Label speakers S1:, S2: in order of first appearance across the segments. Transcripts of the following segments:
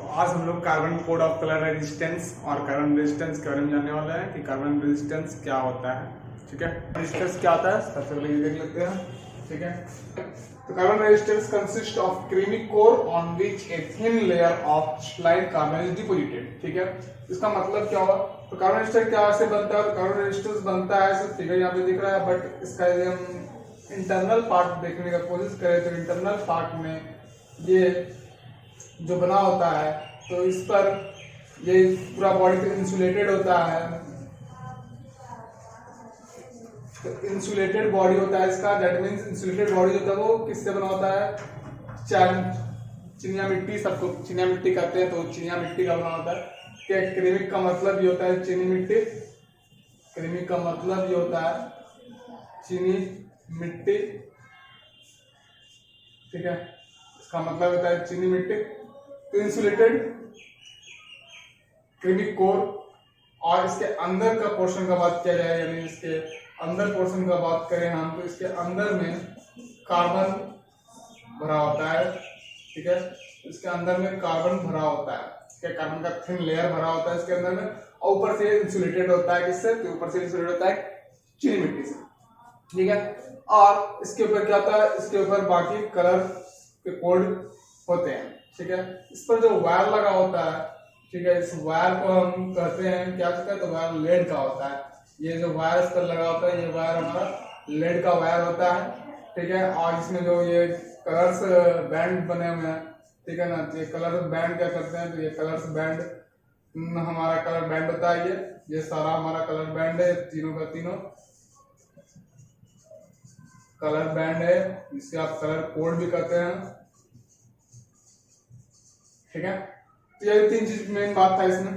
S1: तो आज हम लोग carbon code of colour resistance और कार्बन रेजिस्टेंस के बारे में जानने वाले हैं कि कार्बन रेजिस्टेंस क्या होता है। ठीक है, रेजिस्टेंस क्या होता है सबसे पहले ये देख लेते हैं। ठीक है, तो carbon resistance consist of creamy core on which a thin layer of slide carbon is deposited. ठीक है, इसका मतलब क्या हुआ? तो कार्बन रेजिस्टेंस क्या से बनता है? तो कार्बन रेजिस्टेंस बनता है, ऐसे फिगर यहाँ पे दिख रहा है, बट इसका यदि हम इंटरनल पार्ट देखने का कोशिश करें तो इंटरनल पार्ट में ये जो बना होता है तो इस पर ये पूरा बॉडी पे इंसुलेटेड होता है। तो इंसुलेटेड बॉडी होता है इसका, दैट मींस इंसुलेटेड बॉडी जो होता है वो किससे बना होता है? चिनिया मिट्टी, सबको चिनिया मिट्टी कहते हैं, तो चिनिया मिट्टी का बना होता है। क्रीमिक का मतलब ये होता है चीनी मिट्टी, क्रीमिक का मतलब ये होता है चीनी मिट्टी। ठीक है, इसका मतलब होता है चीनी मिट्टी। तो इंसुलेटेड क्रीमिक कोर और इसके अंदर का पोर्शन का बात किया जाए, यानी इसके अंदर पोर्शन का बात करें हम, तो इसके अंदर में कार्बन भरा होता है। ठीक है, इसके अंदर में कार्बन भरा होता है, इसके कार्बन का थिन लेयर भरा होता है इसके अंदर में, और ऊपर से इंसुलेटेड होता है किससे? तो ऊपर से इंसुलेटेड होता है चीनी मिट्टी से। ठीक है, और इसके ऊपर क्या होता है? इसके ऊपर बाकी कलर के कोड होते हैं। ठीक है, इस पर जो वायर लगा होता है, ठीक है, इस वायर को हम कहते हैं क्या कहते हैं? तो वायर लेड का होता है। ये जो वायर इस पर लगा होता है ये वायर हमारा लेड का वायर होता है। ठीक है, और इसमें जो ये कलर्स बैंड बने हुए हैं, ठीक है ना, ये कलर बैंड क्या करते हैं? तो ये कलर्स बैंड हमारा कलर बैंड होता है। ये सारा हमारा कलर बैंड है, तीनों का तीनों कलर बैंड है, जिसे आप कलर कोड भी कहते हैं। ठीक है, तो ये तीन चीज मेन बात था इसमें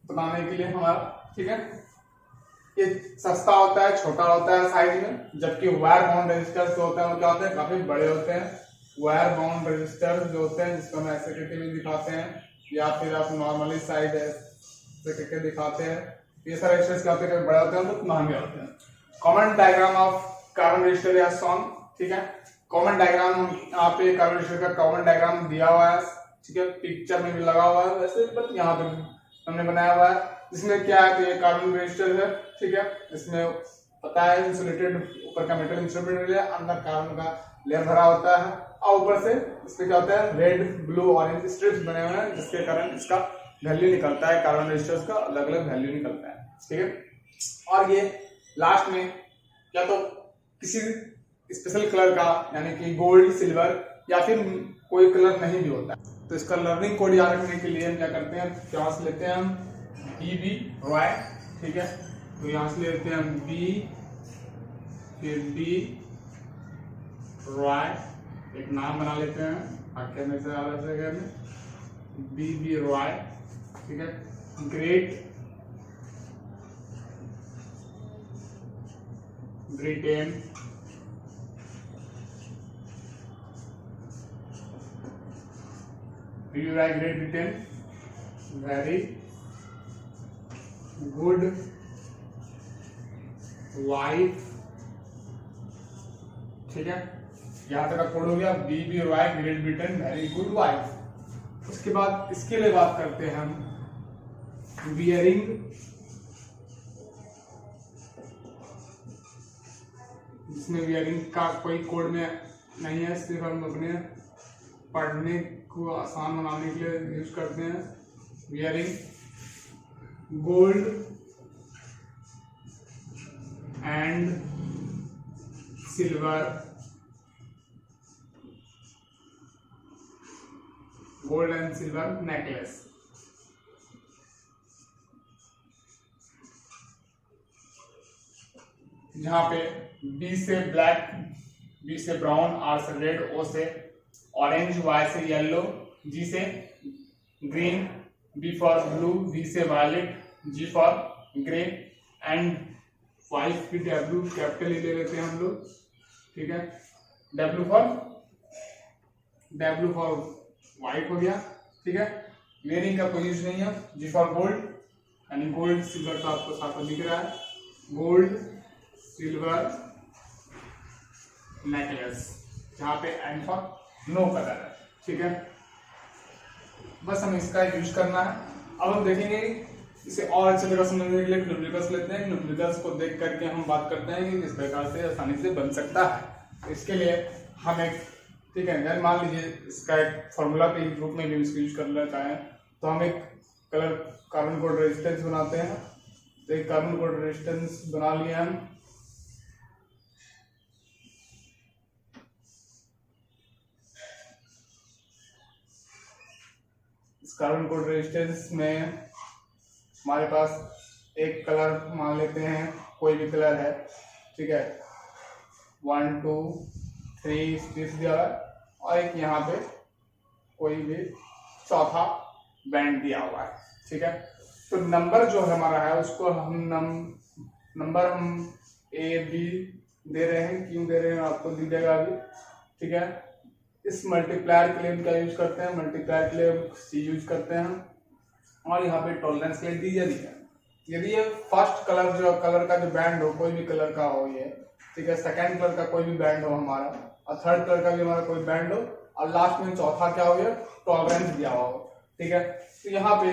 S1: बताने के लिए हमारा। ठीक है, ये सस्ता होता है, छोटा होता है साइज में, जबकि वायर बाउंड रेजिस्टर्स जो होते हैं वो क्या होते हैं? काफी बड़े होते हैं। वायर बाउंड रेजिस्टर्स जो होते हैं, जिसको हम ऐसे करके भी दिखाते हैं या फिर आप नॉर्मली साइड ऐसे करके दिखाते हैं, ये सारे रेजिस्टर्स क्या होते हैं? बड़े होते हैं, बहुत महंगे होते हैं। Common diagram of carbon register या सॉन्ग। ठीक है, कॉमन डायग्राम यहाँ पे कार्बन रजिस्टर का कॉमन डायग्राम दिया हुआ है। ठीक है, पिक्चर में भी लगा हुआ है वैसे, बट यहाँ पे हमने बनाया हुआ है। इसमें क्या है? तो ये कार्बन रजिस्टर है। ठीक है, इसमें पता है इंसुलेटेड, ऊपर का मेटल इंसुलेटेड है, अंदर कार्बन का लेयर भरा होता है, और ऊपर से इसमें क्या होता है? रेड ब्लू ऑरेंज स्ट्रिप्स बने हुए हैं, जिसके कारण इसका वैल्यू निकलता है, कार्बन रजिस्टर्स का अलग अलग वैल्यू निकलता है। ठीक है, और ये लास्ट में या तो किसी स्पेशल कलर का, यानी कि गोल्ड, सिल्वर या फिर कोई कलर नहीं भी होता है। तो इसका लर्निंग कोड याद रखने के लिए हम क्या करते हैं? यहाँ से लेते हैं हम BB रॉय। ठीक है, तो यहाँ से लेते हैं हम B, फिर B रॉय, एक नाम बना लेते हैं वाक्य में से अलग जगह में, BB रॉय। ठीक है, great Britain, great Britain, very good wife. ठीक है, यहां तक कोड हो गया, BB Roy, great Britain, very good wife. उसके बाद इसके लिए बात करते हैं हम बियरिंग, जिसमें बियरिंग का कोई कोड में नहीं है, सिर्फ हम अपने पढ़ने को आसान बनाने के लिए यूज करते हैं। Bearing gold and silver, gold and silver necklace. जहां पे B से ब्लैक, B से ब्राउन, R से रेड, O से ऑरेंज, Y से येलो, G से green, B for blue, V से violet, G for grey, and 5 की W कैपिटल ले लेते हैं हम लोग। ठीक है, W फॉर व्हाइट हो गया। ठीक है, वेयरिंग का कोई यूज नहीं है। G फॉर गोल्ड, यानी गोल्ड सिल्वर का आपको साथ दिख रहा है, गोल्ड सिल्वर नेकलेस, जहां पे एंड फॉर नो कलर है। ठीक है, बस हमें इसका यूज करना है। अब हम देखेंगे इसे और अच्छे तरह समझने के लिए न्यूमेरिकल्स लेते हैं। न्यूमेरिकल्स को देख करके हम बात करते हैं कि किस प्रकार से आसानी से बन सकता है। इसके लिए हम एक, ठीक है, मान लीजिए इसका एक फॉर्मूला के रूप में भी इसको यूज करना चाहें तो हम एक कलर कार्बन कोड रेजिस्टेंस बनाते हैं। तो एक कार्बन कोड रेजिस्टेंस बना लिया हम। इस कार्बन कोड रेजिस्टेंस में हमारे पास एक कलर मान लेते हैं, कोई भी कलर है, ठीक है, 1 2 3 स्ट्रिप्स दिया हुआ है और एक यहाँ पे कोई भी चौथा बैंड दिया हुआ है, ठीक है। तो नंबर जो हमारा है उसको हम नंबर हम ए बी दे रहे हैं, क्यों दे रहे हैं आपको दिख जाएगा अभी, ठीक है। इस मल्टीप्लायर के लिए हम क्या यूज करते हैं, मल्टीप्लायर के लिए हम सी यूज करते हैं और यहाँ पे टॉलरेंस के लिए डी है। यदि ये फर्स्ट कलर का जो बैंड हो, कोई भी कलर का हो ये, ठीक है, सेकंड कलर का कोई भी बैंड हो हमारा और थर्ड कलर का भी हमारा कोई बैंड हो और लास्ट में चौथा क्या हो गया, टॉलरेंस दिया हुआ हो, ठीक है। तो यहाँ पे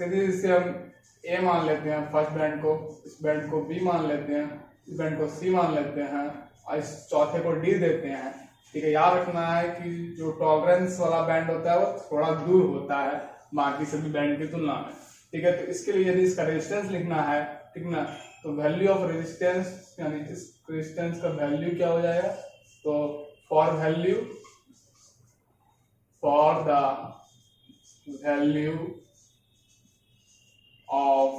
S1: यदि इसे हम ए मान लेते हैं फर्स्ट बैंड को, इस बैंड को बी मान लेते हैं, इस बैंड को सी मान लेते हैं और इस चौथे को डी देते हैं, ठीक है। याद रखना है कि जो टॉलरेंस वाला बैंड होता है वो थोड़ा दूर होता है बाकी सभी बैंड की तुलना में, ठीक है। तो इसके लिए यदि इसका रेजिस्टेंस लिखना है, ठीक ना, तो वैल्यू ऑफ रेजिस्टेंस यानी इस रेजिस्टेंस का वैल्यू क्या हो जाएगा, तो for the value of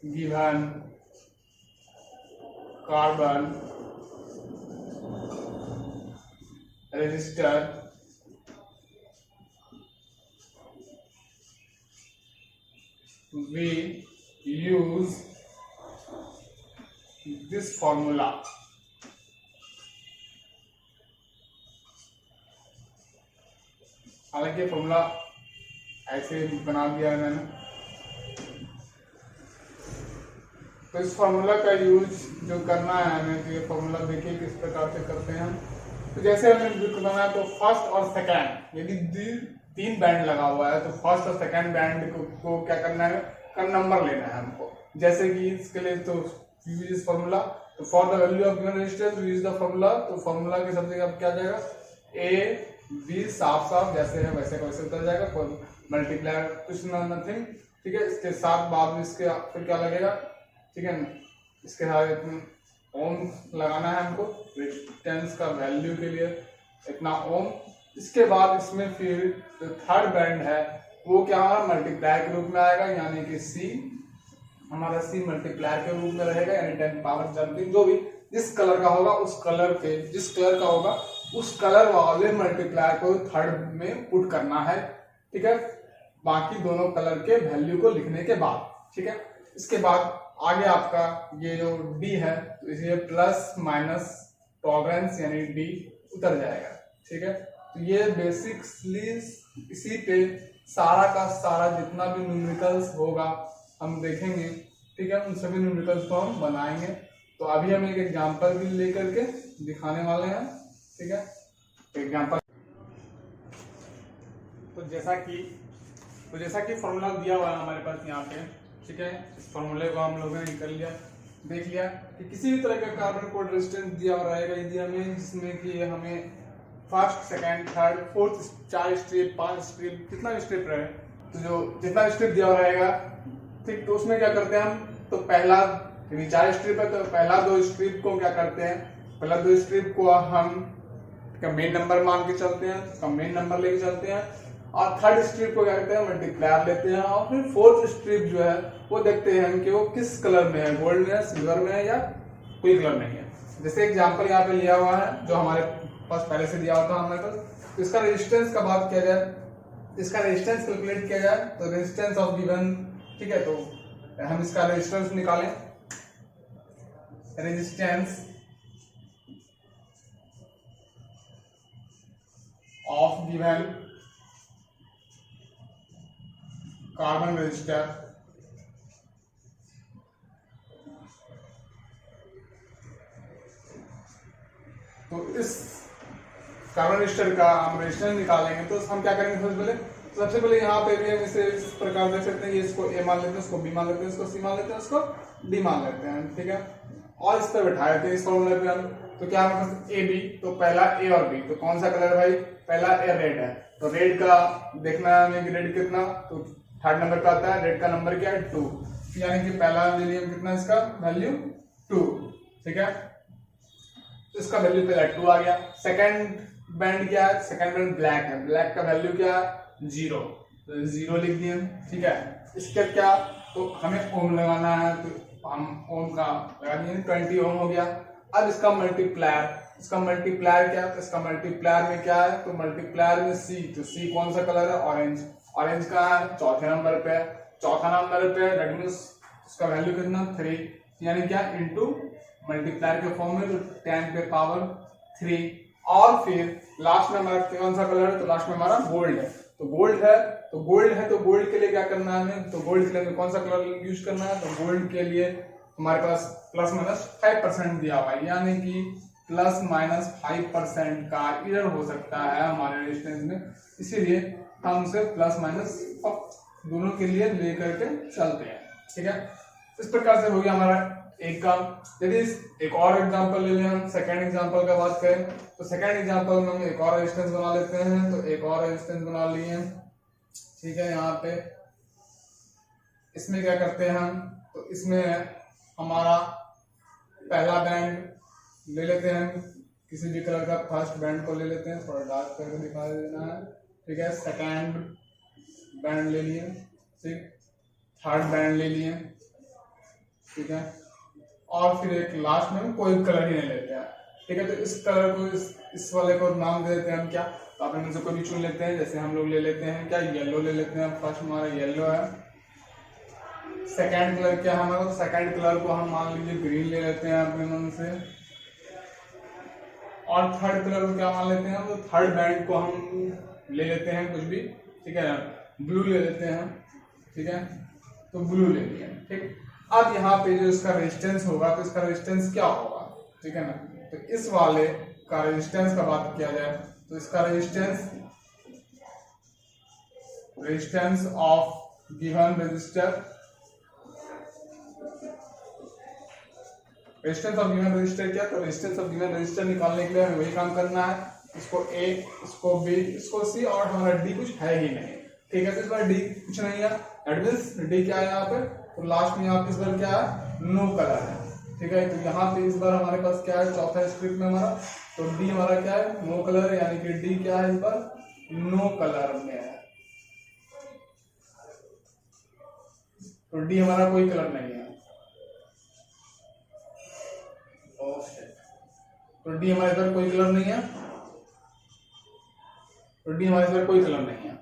S1: given carbon resistor we use this formula। हालांकि फॉर्मूला ऐसे बना दिया है मैंने, तो इस फॉर्मूला का यूज जो करना है हमें, तो ये फॉर्मूला देखिए किस प्रकार से करते हैं। तो जैसे हमें करना है तो फर्स्ट और सेकंड, यदि तीन बैंड लगा हुआ है तो फर्स्ट और सेकंड बैंड को क्या करना है, का नंबर लेना है हमको। जैसे कि इसके लिए तो यूज इस फॉर्मूला, तो for the value of given resistance use the formula. तो फॉर्मूला के सबसे अब क्या जाएगा, ए बी साफ साफ जैसे है वैसे का वैसे उतर जाएगा, कोई मल्टीप्लायर कुछ नथिंग, ठीक है। इसके साथ बाद में इसके फिर क्या लगेगा, ठीक है, इसके साथ ओम लगाना है हमको रेजिस्टेंस का वैल्यू के लिए इतना ओम। इसके बाद इसमें फिर जो थर्ड बैंड है वो क्या है, मल्टीप्लायर के रूप में आएगा, यानी कि सी हमारा सी मल्टीप्लायर के रूप में रहेगा, यानी 10 पावर समथिंग जो भी जिस कलर का होगा उस कलर के जिस कलर का होगा उस कलर वाले मल्टीप्लायर को थर्ड में पुट करना है, ठीक है, बाकी दोनों कलर के वैल्यू को लिखने के बाद, ठीक है। इसके बाद आगे आपका ये जो डी है तो इसलिए प्लस माइनस टॉलरेंस यानी डी उतर जाएगा, ठीक है। तो ये बेसिकली इसी पे सारा का सारा जितना भी न्यूमेरिकल्स होगा हम देखेंगे, ठीक है, उन सभी न्यूमेरिकल्स को हम बनाएंगे। तो अभी हम एक एग्जांपल भी लेकर के दिखाने वाले हैं, ठीक है, एग्जांपल। तो जैसा कि फॉर्मूला दिया हुआ है हमारे पास यहाँ पे, ठीक है, इस फॉर्मूले को हम लोगों ने कर लिया, देख लिया कि किसी भी तरह का कार्बन कोड रेजिस्टेंस दिया हुआ रहेगा यदि हमें, जिसमें कि हमें first second third fourth 4 strip 5 strip कितना भी स्ट्रिप रहे, तो जो जितना स्ट्रिप दिया हुआ रहेगा, ठीक, तो उसमें क्या करते हैं हम, तो पहला यदि 4 स्ट्रिप है तो पहला 2 स्ट्रिप को क्या करते हैं, पहला 2 स्ट्रिप को हम मेन नंबर मान के चलते हैं, उसका मेन नंबर लेके चलते हैं, और थर्ड स्ट्रिप को क्या करते हैं, मल्टीप्लायर लेते हैं, और फिर फोर्थ स्ट्रिप जो है वो देखते हैं कि वो किस कलर में है, गोल्ड में है, सिल्वर में है या कोई कलर नहीं है। जैसे एग्जांपल यहाँ पे लिया हुआ है जो हमारे पास पहले से दिया हुआ था हमारे पास, तो इसका रेजिस्टेंस का बात किया जाए, इसका रेजिस्टेंस कैलकुलेट किया जाए तो रेजिस्टेंस ऑफ गिवन, ठीक है, तो हम इसका रेजिस्टेंस निकालें, resistance of given carbon resistor, तो इस कार्बन रेजिस्टर का हम रेजिस्टेंस निकालेंगे। तो हम क्या करेंगे, सबसे पहले सबसे पहले यहाँ पे भी हम इसे इस प्रकार देख सकते हैं, ये इसको ए मान लेते हैं, इसको बी मान लेते हैं, इसको सी मान लेते हैं, इसको डी मान लेते हैं, ठीक है। और इस पर बैठा देते हैं इस फॉर्मूले पे हम, तो क्या हमारे पास ए बी, तो पहला ए और बी, तो कौन सा कलर है भाई, पहला ए रेड है, तो रेड का देखना है हमें रेड कितना, तो थर्ड नंबर का आता है, रेड का नंबर क्या है 2, यानी कि पहला ले लिया कितना, इसका वैल्यू 2, ठीक है। तो इसका वैल्यू पहला 2 आ गया। सेकंड बैंड क्या है, सेकंड बैंड ब्लैक है, ब्लैक का वैल्यू क्या है 0, तो 0 लिख दिए, ठीक है। इसके क्या, तो हमें ओम लगाना है, तो हम ओम का लगा दिए 20 ओम हो गया। अब इसका मल्टीप्लायर, इसका मल्टीप्लायर क्या है, तो इसका मल्टीप्लायर में क्या है, तो मल्टीप्लायर में सी, तो सी कौन सा कलर है, ऑरेंज, ऑरेंज का है चौथे नंबर पे, चौथा नंबर पे, दैट मींस इसका वैल्यू कितना 3, यानी क्या इनटू मल्टीप्लायर के फॉर्म में, तो 10 पे पावर 3। और फिर लास्ट में हमारा कौन सा कलर है, तो लास्ट में हमारा गोल्ड है, तो गोल्ड है, तो गोल्ड है, तो गोल्ड के लिए क्या करना है हमें, तो गोल्ड के लिए कौन सा कलर यूज करना है, तो गोल्ड के लिए हमारे पास प्लस माइनस 5% दिया हुआ है, यानी कि प्लस माइनस 5% का एरर हो सकता है हमारे रेजिस्टेंस में, इसीलिए हम उसे प्लस माइनस दोनों के लिए लेकर के चलते हैं, ठीक है। इस प्रकार से हो गया हमारा एक का। यदि एक और एग्जांपल ले लें हम, सेकंड एग्जांपल का बात करें, तो सेकंड एग्जांपल में हम एक और रेजिस्टेंस बना लेते हैं, तो एक और रेजिस्टेंस बना लिए, ठीक है। यहाँ पे इसमें क्या करते हैं हम, तो इसमें हमारा पहला बैंड ले लेते हैं, किसी भी कलर का फर्स्ट बैंड को ले लेते हैं, थोड़ा डार्क करके दिखा देना है, ठीक है। सेकंड बैंड ले लिए, ठीक, थर्ड बैंड ले लिए, ठीक है। और फिर एक लास्ट में कोई कलर ही नहीं लेते हैं, ठीक है। तो इस कलर को इस वाले को नाम दे देते हैं हम क्या, तो आप इनमें से कोई भी चुन लेते हैं, जैसे हम लोग ले लेते हैं क्या, येलो ले लेते हैं, फर्स्ट हमारा येलो है। सेकंड कलर क्या है हमारा, तो सेकंड कलर को हम मान लीजिए ग्रीन ले लेते हैं अपने मन से। और थर्ड कलर को क्या मान लेते हैं, तो थर्ड बैंड को हम ले लेते हैं कुछ भी, ठीक है, ब्लू ले लेते हैं, ठीक है, तो ब्लू ले लिया, ठीक। अब यहाँ पे जो इसका रेजिस्टेंस होगा, तो इसका रेजिस्टेंस क्या होगा, ठीक है ना, तो इस वाले का रेजिस्टेंस का बात किया जाए, तो इसका resistance of given resistor, resistance of given resistor क्या, तो रेजिस्टेंस ऑफ गिवन रेजिस्टर निकालने के लिए हमें वही काम करना है, इसको ए, इसको बी, इसको सी, और हमारा डी कुछ है ही नहीं, ठीक है। तो इस बार डी कुछ नहीं है, दैट मींस डी क्या है यहाँ पे, तो लास्ट में यहाँ पे इस बार क्या है, नो कलर है, ठीक है। तो यहाँ पे इस बार हमारे पास क्या है, चौथा स्ट्रिप में हमारा, तो डी हमारा क्या है, नो कलर है, यानी कि डी क्या है इस बार, नो कलर में है, तो डी हमारा कोई कलर नहीं है, तो डी हमारे इधर कोई कलर नहीं है, तो डी हमारे इधर कोई कलर नहीं है।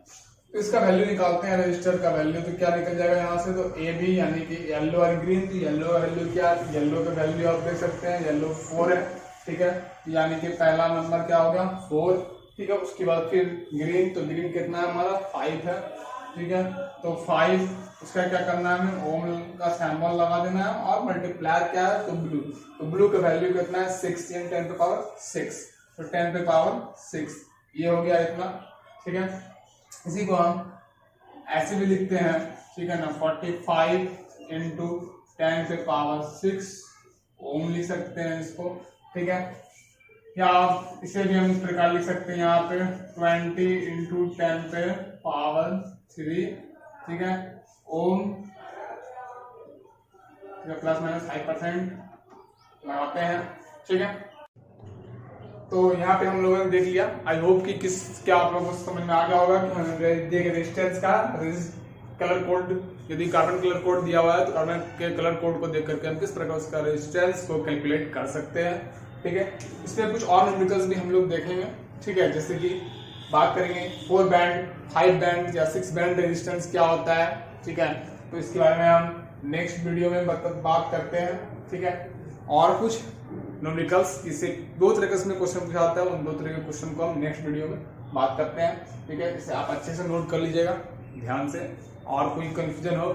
S1: तो इसका वैल्यू निकालते हैं, रजिस्टर का वैल्यू, तो क्या निकल जाएगा यहाँ से, तो ए बी, यानी कि येलो और ग्रीन, तो येलो का वैल्यू क्या है, येलो का वैल्यू आप देख सकते हैं, येलो 4 है, ठीक है, यानी कि पहला नंबर क्या हो गया 4, ठीक है। उसके बाद फिर ग्रीन, तो ग्रीन कितना है हमारा 5 है, ठीक है, तो 5, उसका क्या करना है हमें, ओम का सिंबल लगा देना है, और मल्टीप्लायर क्या है, तो ब्लू, तो ब्लू का वैल्यू कितना है 6, 10 पे पावर 6, तो 10 पे पावर 6, ये हो गया इतना, ठीक है। इसी को हम ऐसे भी लिखते हैं, ठीक है ना, 45 इंटू 10 पे पावर 6 ओम लिख सकते हैं इसको, ठीक है। या आप इसे भी हम इस प्रकार लिख सकते हैं, यहाँ पे 20 इंटू 10 पे पावर 3, ठीक है, ओम, प्लस माइनस 5% लगाते हैं, ठीक है। तो यहाँ पे हम लोगों ने देख लिया, आई होप कि क्या आप लोगों को समझ में आ गया होगा कि हमें रेजिस्टेंस का कलर कोड, यदि कार्बन कलर कोड दिया हुआ है तो कार्बन के कलर कोड को देख करके हम किस प्रकार उसका रेजिस्टेंस को कैलकुलेट कर सकते हैं, ठीक है। इसमें कुछ और न्यूमेरिकल्स भी हम लोग देखेंगे, ठीक है, जैसे कि बात करेंगे 4 बैंड, 5 बैंड या 6 बैंड रेजिस्टेंस क्या होता है, ठीक है। तो इसके बारे में हम नेक्स्ट वीडियो में बात करते हैं, ठीक है। और कुछ न्यूमेरिकल्स, इससे 2 तरह का इसमें क्वेश्चन पूछा जाता है, उन 2 तरह के क्वेश्चन को हम नेक्स्ट वीडियो में बात करते हैं, ठीक है। इसे आप अच्छे से नोट कर लीजिएगा ध्यान से, और कोई कंफ्यूजन हो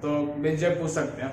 S1: तो बेझिझक पूछ सकते हैं।